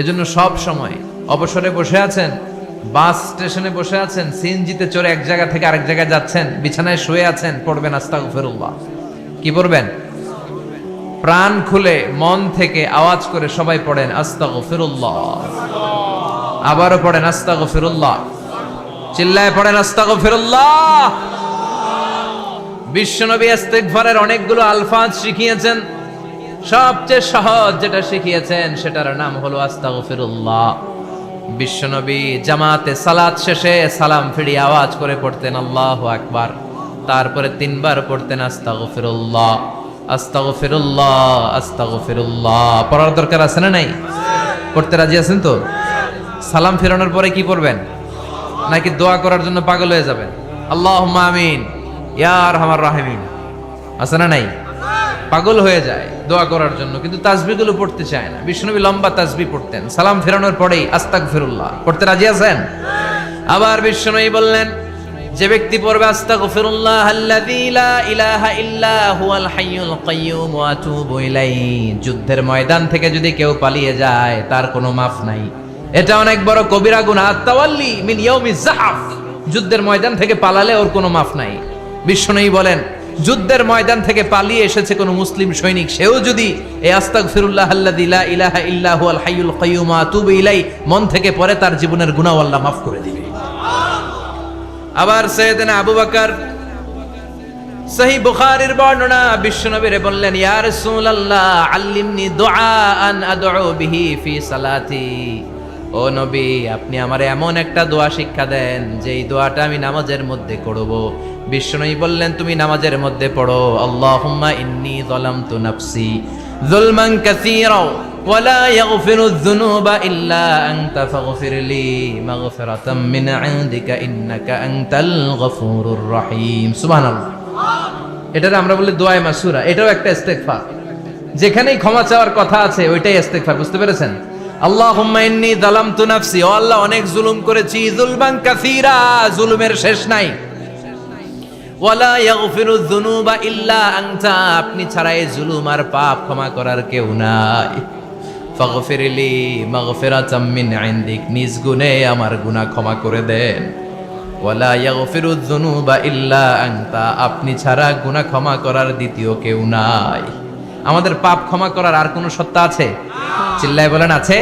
এজন্য সব সময় অবসরে বসে আছেন, বাস স্টেশনে বসে আছেন, সিএনজিতে চড়ে এক জায়গা থেকে আরেক জায়গায় যাচ্ছেন, বিছানায় শুয়ে আছেন, পড়বেন আস্তাগফিরুল্লাহ। কি পড়বেন? প্রাণ খুলে মন থেকে আওয়াজ করে সবাই পড়েন আস্তাগফিরুল্লাহ। আবারও পড়েন আস্তাগফিরুল্লাহ। চিল্লায় পড়েন আস্তাগফিরুল্লাহ। বিশ্বনবী ইস্তিগফারের অনেকগুলো আলফাজ শিখিয়েছেন। সবচেয়ে সহজ যেটা শিখিয়েছেন সেটার নাম হলো আস্তাগফিরুল্লাহ। বিশ্বনবী জামাতে সালাত শেষে সালাম ফিরিয়ে আওয়াজ করে পড়তেন আল্লাহু আকবার, তারপরে 3 বার পড়তেন আস্তাগফিরুল্লাহ আস্তাগফিরুল্লাহ আস্তাগফিরুল্লাহ। পড়ার দরকার আছে না নাই? পড়তে রাজি আছেন তো? সালাম ফেরানোর পরে কি পড়বেন? নাকি দোয়া করার জন্য পাগল হয়ে যাবেন? আল্লাহুম্মা আমিন ইয়া আরহামার রাহিমিন, আছে না নাই? পাগল হয়ে যায় দোয়া করার জন্য, কিন্তু তাসবিহগুলো পড়তে চায় না। বিশ্বনবী লম্বা তাসবিহ পড়তেন সালাম ফেরানোর পরেই আস্তাগফিরুল্লাহ। পড়তে রাজি আছেন? আবার বিশ্বনবী বললেন, যে ব্যক্তি পড়বে আস্তাগফিরুল্লাহ আল্লাযী লা ইলাহা ইল্লা হুয়াল হাইয়ুল কাইয়্যুম ওয়া আতুবু ইলাইহি, যুদ্ধের ময়দান থেকে যদি কেউ পালিয়ে যায় তার কোনো মাফ নাই। এটা অনেক বড় কবিরা গুনাহ। আত-তাওয়াল্লি মিন ইয়াউমিজ যাহফ, যুদ্ধের ময়দান থেকে পালালে ওর কোনো মাফ নাই। বিশ্বনবী বলেন, যুদ্ধের ময়দান থেকে পালিয়ে এসেছে কোন মুসলিম সৈনিক, সেও যদি এই আস্তাগফিরুল্লাহ আল্লাযী লা ইলাহা ইল্লা হুয়াল হাইয়ুল কাইয়্যুম ওয়া আতুবু ইলাইহি মন থেকে পড়ে, তার জীবনের গুনাহ আল্লাহ মাফ করে দিবে। আবার সাইয়েদনা আবু বকর, সহিহ বুখারীর বর্ণনা, বিশ্বনবীরে বললেন, ইয়া রাসূলুল্লাহ আল্লিমনি দুআআন আদউ বিহি ফি সালাতি। ও নবী, আপনি আমারে এমন একটা দোয়া শিক্ষা দেন যেই দোয়াটা আমি নামাজের মধ্যে করব। বিশ্বনবী বললেন, তুমি নামাজের মধ্যে পড়ো আল্লাহুম্মা ইন্নী যালামতু নাফসি যুলমান কাসীরা ওয়া লা ইয়াগফিরুয যুনুবা ইল্লা আনতা ফাগফিরলি মাগফিরাতাম মিন ইনদিকা ইন্নাকা আনতাল গফুরুর রহিম। সুবহানাল্লাহ। এটারে আমরা বলি দোয়ায়ে মাসুরা। এটাও একটা ইস্তিগফার, যেখানেই ক্ষমা চাওয়ার কথা আছে ওইটাই ইস্তিগফার। বুঝতে পেরেছেন? আল্লাহুম্মা ইন্নী যালামতু নাফসি, ও আল্লাহ অনেক জুলুম করেছি, যুলমান কাসীরা, জুলুমের শেষ নাই। ওয়ালা ইয়াগফিরুয যুনুবা ইল্লা আনতা, আপনি ছাড়া এই জুলুম আর পাপ ক্ষমা করার কেউ নাই। ফাগফিরলি মাগফিরাতাম মিন ইনদিক, নিজ গুণে আমার গুনাহ ক্ষমা করে দেন। ওয়ালা ইয়াগফিরুয যুনুবা ইল্লা আনতা, আপনি ছাড়া গুনাহ ক্ষমা করার দ্বিতীয় কেউ নাই। আমাদের পাপ ক্ষমা করার আর কোনো সত্তা আছে? চিল্লায় বলেন আছে?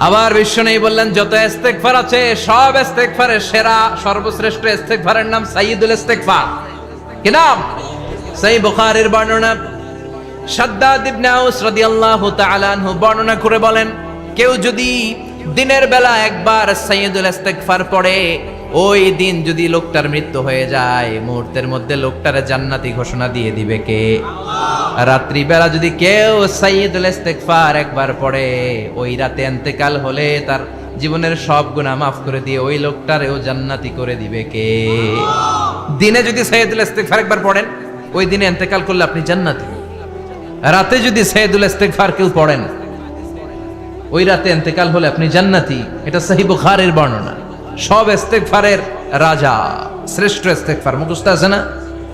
আবার বিশ্বনবী বললেন, যত ইস্তিগফার আছে সব ইস্তিগফারের সেরা সর্বশ্রেষ্ঠ ইস্তিগফারের নাম সাইয়্যিদুল ইস্তিগফার। কি নাম? সহিহ বুখারীর বর্ণনা, শাদ্দাদ ইবনে আউস রাদিয়াল্লাহু তাআলা আনহু বর্ণনা করে বলেন, কেউ যদি দিনের বেলা একবার সাইয়্যিদুল ইস্তিগফার পড়ে, ওই দিন যদি লোকটার মৃত্যু হয়ে যায়, মুহূর্তের মধ্যে লোকটারে জান্নাতি ঘোষণা দিয়ে দিবে কে? রাত্রি বেলা যদি কেউ সাইয়্যিদুল ইস্তিগফার একবার পড়ে, ওই রাতে ইন্তেকাল হলে তার জীবনের সব গুনাহ মাফ করে দিয়ে ওই লোকটারেও জান্নাতি করে দিবে কে? দিনে যদি সাইয়্যিদুল ইস্তিগফার একবার পড়েন, ওই দিনে ইন্তেকাল করলে আপনি জান্নাতি। রাতে যদি সাইয়্যিদুল ইস্তিগফার কেউ পড়েন, ওই রাতে ইন্তেকাল হলে আপনি জান্নাতি। এটা সহিহ বুখারীর বর্ণনা। সব ইস্তিগফারের রাজা, শ্রেষ্ঠ ইস্তিগফার। মুখস্থ আছে না?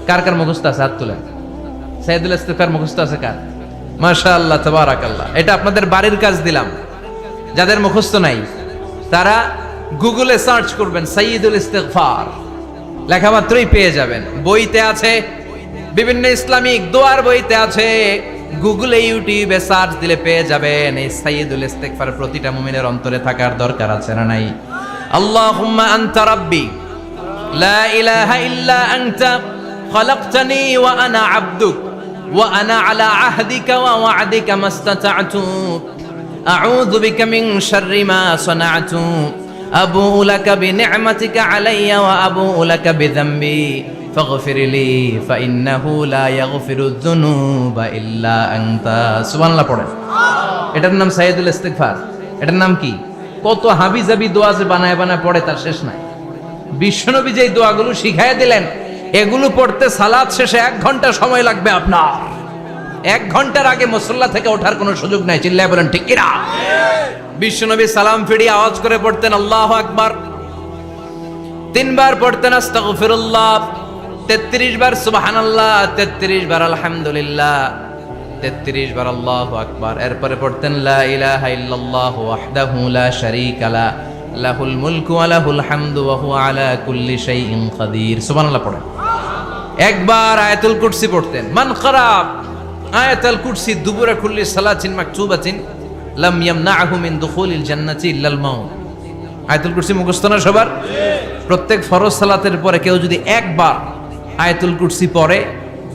কার কার মুখস্থ আছে? হাত তুলেন। সাইয়্যিদুল ইস্তিগফার মুখস্থ আছে কার? মাশাআল্লাহ, তাবারাকাল্লাহ। এটা আপনাদের বাড়ির কাজ দিলাম। যাদের মুখস্থ নাই তারা গুগলে সার্চ করবেন সাইয়্যিদুল ইস্তিগফার, লেখা মাত্রই পেয়ে যাবেন। বইতে আছে, বিভিন্ন ইসলামিক দোয়ার বইতে আছে, গুগলে ইউটিউবে সার্চ দিলে পেয়ে যাবেন। এই সাইয়্যিদুল ইস্তিগফার প্রতিটা মুমিনের অন্তরে থাকার দরকার আছে না নাই? আল্লাহুম্মা আনতা রাব্বি লা ইলাহা ইল্লা আনতা খালাকতানি ওয়া আনা আবদুক ওয়া আনা আলা আহদিকা ওয়া ওয়া'দিকা মাস্তাতা'তু আউযু বিকা মিন শাররি মা সানা'তু আবুউ লাকা বিনি'মাতিকা আলাইয়া ওয়া আবুউ লাকা বিযামবি ফাগফিরলি ফাইন্নাহু লা ইয়াগফিরুয যুনুবা ইল্লা আনতা। সুবহানাল্লাহ পড়েন। এটার নাম সাইয়্যিদুল ইস্তিগফার। এটার নাম কি? কত হাবিজাবি দোয়া যে বানায় বানায় পড়ে তার শেষ নাই। বিশ্বনবী যেই দোয়াগুলো শিখাইয়া দিলেন, এগুলো পড়তে সালাত শেষে 1 ঘন্টা সময় লাগবে আপনার। 1 ঘন্টার আগে মুসল্লা থেকে ওঠার কোনো সুযোগ নাই। চিল্লায় বলেন ঠিক কিনা? বিশ্বনবী সালাম ফিরিয়ে আওয়াজ করে পড়তেন আল্লাহু আকবার, 3 বার পড়তেন আস্তাগফিরুল্লাহ, 33 বার সুবহানাল্লাহ, 33 বার আলহামদুলিল্লাহ, 33 বার আল্লাহু আকবার। এরপরে পড়তেন লা ইলাহা ইল্লাল্লাহু ওয়াহদাহু লা শারীকা লা লাহুল মুলকু ওয়া লাহুল হামদু ওয়া হুয়া আলা কুল্লি শাইইন কাদির। সুবহানাল্লাহ পড়েন। একবার আয়াতুল কুরসি পড়তেন। মান ক্বারা আয়াতুল কুরসি দুবুরা কুল্লি সালাতিন মাকতুবাতিন লাম ইয়ামনাহু মিন দুখুলিল জান্নাতি ইল্লাল মাউত। আয়াতুল কুরসি মুখস্থ না সবার? প্রত্যেক ফরজ সালাতের পরে কেউ যদি একবার আয়াতুল কুরসি পড়ে,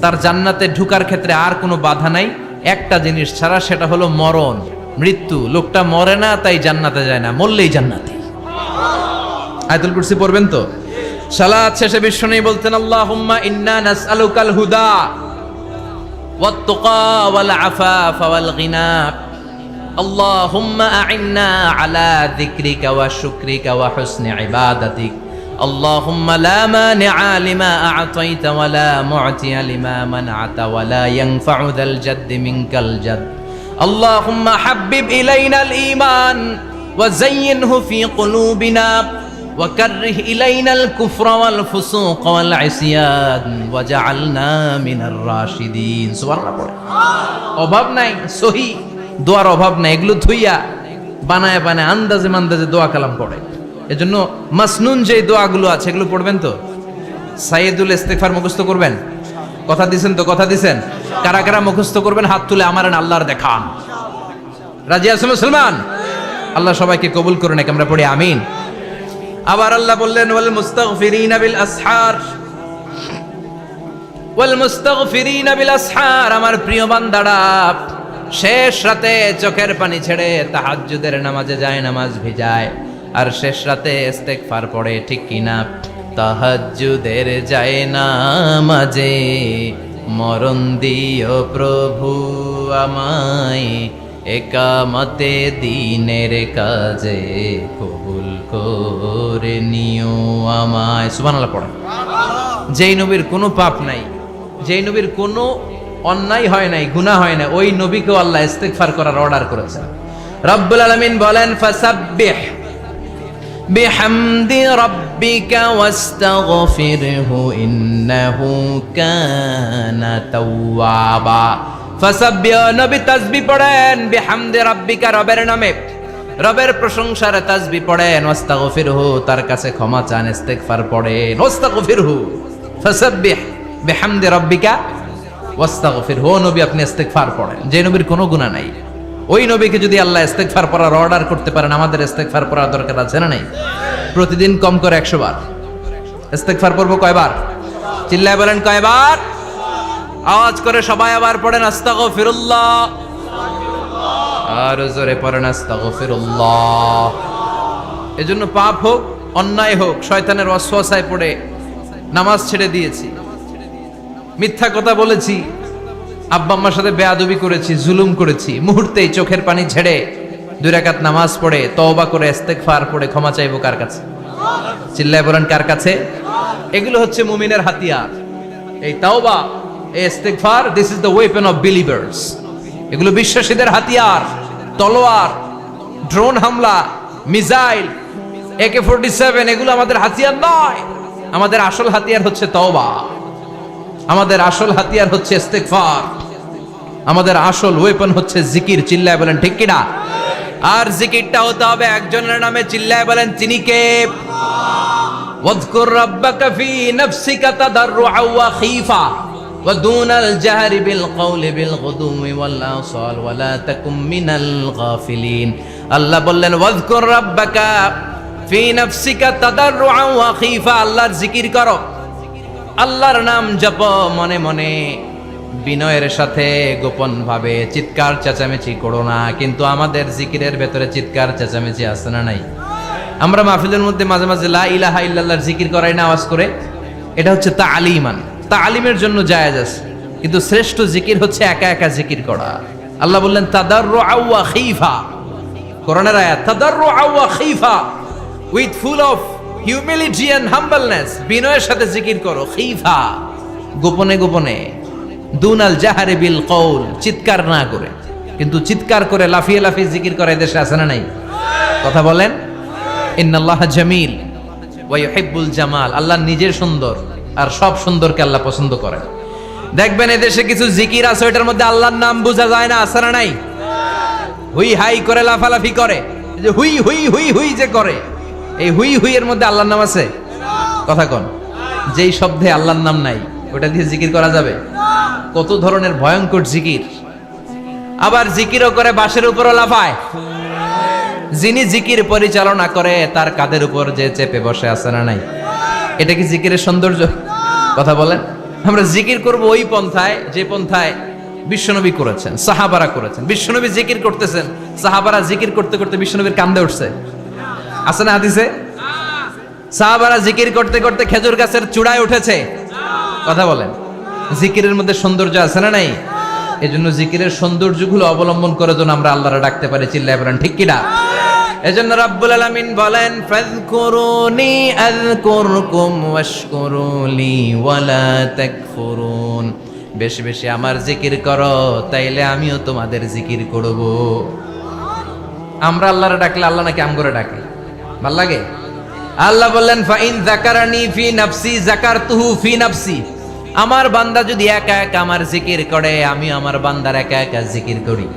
তার জান্নাতে ঢোকার ক্ষেত্রে আর কোনো বাধা নাই, একটা জিনিস ছাড়া, সেটা হলো মরণ, মৃত্যু। লোকটা মরে না তাই জান্নাতে যায় না, মরলেই জান্নাতি। আয়াতুল কুরসি পড়বেন তো? সালাত শেষে বিশ্বনবী বলতেন আল্লাহুম্মা ইন্না নাসআলুকাল হুদা ওয়াত তুকা ওয়াল আফাফা ওয়াল গিনা আল্লাহুম্মা আ'ইন্না আলা যিকরিকা ওয়া শুকরিকা ওয়া হুসনি ইবাদাতিক اللهم لا مانع لما أعطيت ولا معطي لما منعت ولا ينفع ذا الجد منك الجد اللهم حبب إلينا الإيمان وزينه في قلوبنا وكره إلينا الكفر والفسوق والعصيان وجعلنا من الراشدين سبحان الله অভাব নাই সহি দোয়ার অভাব নাই, এগুলো ধুইয়া বানায় বানায় আন্দাজে মান্দাজে দোয়া কালাম পড়ে। এজন্য মাসনুন যে দোয়াগুলো আছে এগুলো পড়বেন তো। সাইয়্যিদুল ইস্তিগফার মুখস্থ করবেন, কথা দিছেন তো? কথা দিছেন? কারা কারা মুখস্থ করবেন হাত তুলে আমারেন আল্লাহর দেখান। রাজি আছেন মুসলমান? আল্লাহ সবাইকে কবুল করুন, আমরা পড়ি আমিন। আবার আল্লাহ বললেন ওয়াল মুস্তাগফিরিনা বিল আসহার, ওয়াল মুস্তাগফিরিনা বিল আসহার। আমার প্রিয় বান্দারা শেষ রাতে চোখের পানি ছেড়ে তাহাজ্জুদের নামাজে যায়, নামাজ ভিজায়, আর শেষ রাতে ইস্তেগফার পড়ে, ঠিক কিনা? তাহাজ্জুদের যায় নামাজে মরণ দিও প্রভু আমায়, একামতে দিনের কাজে কবুল করে নিও আমায়। সুবহানাল্লাহ পড়ে। যেই নবীর কোনো পাপ নাই, যেই নবীর কোনো অন্যায় হয় নাই, গুনাহ হয় না, ওই নবীকেও আল্লাহ ইস্তেগফার করার অর্ডার করেছেন। রব্বুল আলামিন বলেন ফাসাব্বিহ বিহামদি রাব্বিকা ওয়াস্তাগফিরহু ইন্নাহু কানা তাওয়াবা। ফাসাব্বিহ, নবী তাসবিহ পড়েন, বিহামদি রাব্বিকা, রবের নামে, রবের প্রশংসার তাসবিহ পড়েন, ওয়াস্তাগফিরহু, তার কাছে ক্ষমা চান, ইস্তেগফার পড়েন। ওয়াস্তাগফিরহু, ফাসাব্বিহ বিহামদি রাব্বিকা ওয়াস্তাগফিরহু। নবী আপনি ইস্তেগফার পড়েন। যে নবীর কোনো গুনাহ নাই, ওই নবীকে যদি আল্লাহ ইস্তেগফার পড়ার অর্ডার করতে পারেন, আমাদের ইস্তেগফার পড়ার দরকার আছে না নাই? প্রতিদিন কম করে 100 বার ইস্তেগফার পড়বো। কয়বার? চিল্লায় বলেন কয়বার? আওয়াজ করে সবাই আবার পড়েন আস্তাগফিরুল্লাহ, আর জোরে পড়েন আস্তাগফিরুল্লাহ। এজন্য পাপ হোক, অন্যায় হোক, শয়তানের ওয়াসওয়াসায় পড়ে নামাজ ছেড়ে দিয়েছি, মিথ্যা কথা বলেছি, আব্বা আম্মার সাথে বেয়াদবি করেছি, জুলুম করেছি, মুহূর্তেই চোখের পানি ঝেড়ে 2 রাকাত নামাজ পড়ে তওবা করে ইস্তেগফার পড়ে ক্ষমা চাইবো কার কাছে? চিল্লায় বলেন কার কাছে? এগুলো হচ্ছে মুমিনের হাতিয়ার। এই তাওবা, এই ইস্তেগফার, this is the weapon of believers. এগুলো বিশ্বাসীদের হাতিয়ার। তলোয়ার, ড্রোন হামলা, মিসাইল, AK-47 এগুলো আমাদের হাতিয়ার নয়। আমাদের আসল হাতিয়ার হচ্ছে তওবা, আমাদের আসল হাতিয়ার হচ্ছে ইস্তেগফার, আমাদের আসল ওয়েপন হচ্ছে জিকির। চিল্লায় বলেন ঠিক কিনা? আর জিকিরটা হতে হবে একজনের নামে। চিল্লায় বলেন তিনি কে? ওয়াযকুর রাব্বাকা ফি নাফসিকা তাদাররুআ ওয়া খীফা ওয়া দুনাল জাহরি বিল কওলি বিল গুদুমি ওয়াল আসাল ওয়া লা তাকুম মিনাল গাফিলিন। আল্লাহ বললেন ওয়াযকুর রাব্বাকা ফি নাফসিকা তাদাররুআ ওয়া খীফা, আল্লাহর জিকির করো, আল্লাহর নাম জপ মনে মনে, বিনয়ের সাথে, গোপন ভাবে, চিৎকার চেঁচামেচি করো না। কিন্তু আমাদের জিকিরের ভেতরে চিৎকার চেঁচামেচি আছে না নাই? আমরা মাহফিলের মধ্যে মাঝে মাঝে লা ইলাহা ইল্লাল্লাহর জিকির করাই না আওয়াজ করে, এটা হচ্ছে তালিমান, তালিমের জন্য জায়েজ আছে। কিন্তু শ্রেষ্ঠ জিকির হচ্ছে একা একা জিকির করা। আল্লাহ বললেন তাদাররুআ ওয়া খীফা, কোরআনের আয়াত, তাদাররুআ ওয়া খীফা, with full of humility and humbleness, বিনয়ের সাথে জিকির করো। খীফা, গোপনে গোপনে, দুনাল জাহারি বিল কওল, চিৎকার না করে। কিন্তু চিৎকার করে লাফিয়ে লাফিয়ে জিকির করে দেশে আছে না নাই? কথা বলেন। ইন্নাল্লাহা জামিল ওয়া ইউহিব্বুল জামাল, আল্লাহ নিজে সুন্দর আর সব সুন্দরকে আল্লাহ পছন্দ করেন। দেখবেন এদেশে কিছু জিকির আছে ওইটার মধ্যে আল্লাহর নাম বোঝা যায় না, আছে না নাই? হুই হাই করে লাফালাফি করে, এই যে হুই হুই হুই হুই যে করে, এই হুই হুই এর মধ্যে আল্লাহর নাম আছে? কথা কোন? যেই শব্দে আল্লাহর নাম নাই ওটা দিয়ে জিকির করা যাবে? কত ধরনের ভয়ঙ্কর জিকির। আবার জিকিরও করে বাঁশের উপরও লাফায়। যিনি জিকির পরিচালনা করে তার কাঁধের উপর যে চেপে বসে, আছে না নাই? এটা কি জিকিরের সৌন্দর্য? কথা বলেন। আমরা জিকির করব ওই পন্থায় যে পন্থায় বিশ্বনবী করেছেন, সাহাবারা করেছেন। বিশ্বনবী জিকির করতেছেন, সাহাবারা জিকির করতে করতে বিশ্বনবীর কান্দে উঠছে, আছে না হাদিসে? সাহাবারা জিকির করতে করতে খেজুর গাছের চূড়ায় উঠেছে। কথা বলেন। জিকিরের মধ্যে সৌন্দর্য আছে না নাই? এজন্য জিকিরের সৌন্দর্যগুলো অবলম্বন করে যেন আমরা আল্লাহরে ডাকতে পারি। চিল্লায় বলেন ঠিক কিনা? এজন্য রাব্বুল আলামিন বলেন, ফাযকুরুনি আযকুরকুম ওয়াশকুরুলি ওয়ালা তাকফুরুন। বেশি বেশি আমার জিকির করো, তাইলে আমিও তোমাদের জিকির করব। আমরা আল্লাহরে ডাকলে আল্লাহ নাকি আমগরে ডাকে? ভাল লাগে? আল্লাহ বললেন, ফাইন যাকারানি ফি নাফসি যাকারতুহু ফি নাফসি। আমার বান্দা যদি একা একা আমার জিকির করে, আমি আমার বান্দার একা একা জিকির করি।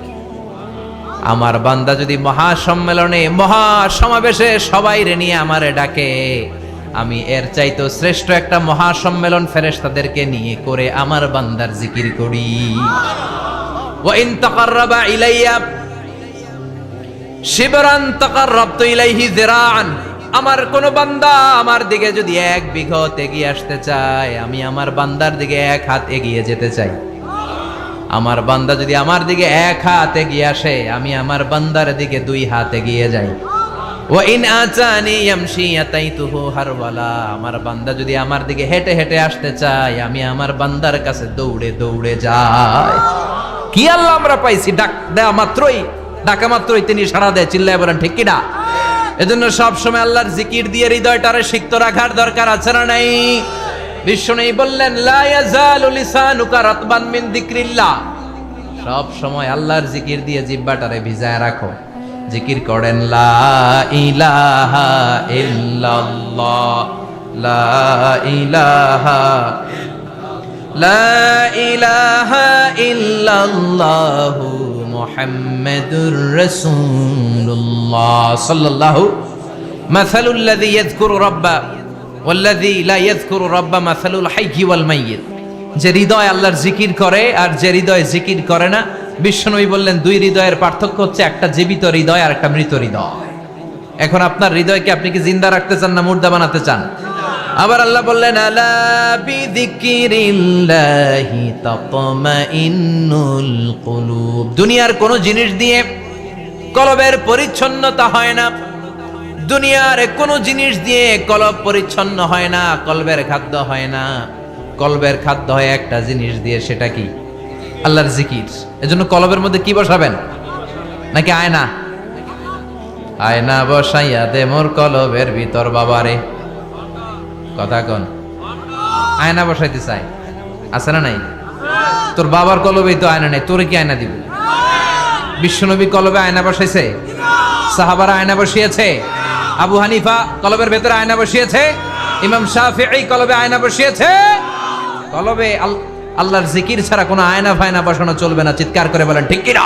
আমার বান্দা যদি মহাসম্মেলনে মহাসমাবেশে সবাই রে নিয়ে আমারে ডাকে, আমি এর চাইতো শ্রেষ্ঠ একটা মহাসম্মেলন ফেরেশতাদেরকে নিয়ে করে আমার বান্দার জিকির করি। ওয়া ইন তাকাররাবা ইলাইয়া শিবরান তাকাররাবতু ইলাইহি যিরাআন। আমার কোন বান্দা আমার দিকে যদি 1 বিঘত এগিয়ে আসতে চায়, আমি আমার বান্দার দিকে 1 হাত এগিয়ে যেতে চাই। আমার বান্দা যদি আমার দিকে 1 হাত এগিয়ে আসে, আমি আমার বান্দার দিকে 2 হাত এগিয়ে যাই। ওয়া ইন আতানি ইয়ামশি আতাইতুহু হারওয়ালা। আমার বান্দা যদি আমার দিকে হেঁটে হেঁটে আসতে চায়, আমি আমার বান্দার কাছে দৌড়ে দৌড়ে যাই। কি আল্লাহ আমরা পাইছি, ডাকা মাত্রই তিনি সাড়া দেয়। চিল্লায় বলেন ঠিক কিনা? এজন্য সব সময় আল্লাহর জিকির দিয়ে হৃদয়টারে সিক্ত রাখার দরকার, আছে না নাই? বিশ্বনবী বললেন, লা ইয়াজালু লিসানুকা রাতবান মিন যিকরিল্লাহ। সব সময় আল্লাহর জিকির দিয়ে জিহ্বাটারে ভিজায় রাখো। জিকির করেন, লা ইলাহা ইল্লাল্লাহ, লা ইলাহা ইল্লাল্লাহু মুহাম্মাদুর রাসূলুল্লাহ সাল্লাল্লাহু। মাসালুল লাযী ইয়াযকুরু রাব্বা ওয়াল্লাযী লা ইয়াযকুরু রাব্বা মাসালুল হাইয়্যি ওয়াল মাইয়িত। যে হৃদয় আল্লাহর জিকির করে আর যে হৃদয় জিকির করে না, বিশ্বনবী বললেন 2 হৃদয়ের পার্থক্য হচ্ছে একটা জীবিত হৃদয় আর একটা মৃত হৃদয়। এখন আপনার হৃদয়কে আপনি কি জিন্দা রাখতে চান না মুর্দা বানাতে চান? আবার আল্লাহ বললেন, আলা বিযিকরিল্লাহি তাতমাইন্নুল কুলুব। দুনিয়ার কোন জিনিস দিয়ে কলবের পরিচ্ছন্নতা হয় না। দুনিয়ার কোন জিনিস দিয়ে কলব পরিচ্ছন্ন হয় না, কলবের খাদ্য হয় না। কলবের খাদ্য হয় একটা জিনিস দিয়ে, সেটা কি? আল্লাহর জিকির। এজন্য কলবের মধ্যে কি বসাবেন? নাকি আয়না? আয়না বসাইয়া দে মোর কলবের ভিতর বাবারে। কথা কোন? আয়না বসাইতে চাই, আছে না নাই? তোর বাবার কলবেই তো আয়না নাই, তোরে কি আয়না দিব? বিশ্বনবী কলবে আয়না বসাইছে? সাহাবারা আয়না বসিয়েছে? আবু হানিফা কলবের ভেতরে আয়না বসিয়েছে? ইমাম শাফিঈ কলবে আয়না বসিয়েছে? কলবে আল্লাহর জিকির ছাড়া কোনো আয়না ফায়না বসানো চলবে না। চিৎকার করে বলেন ঠিক কিনা?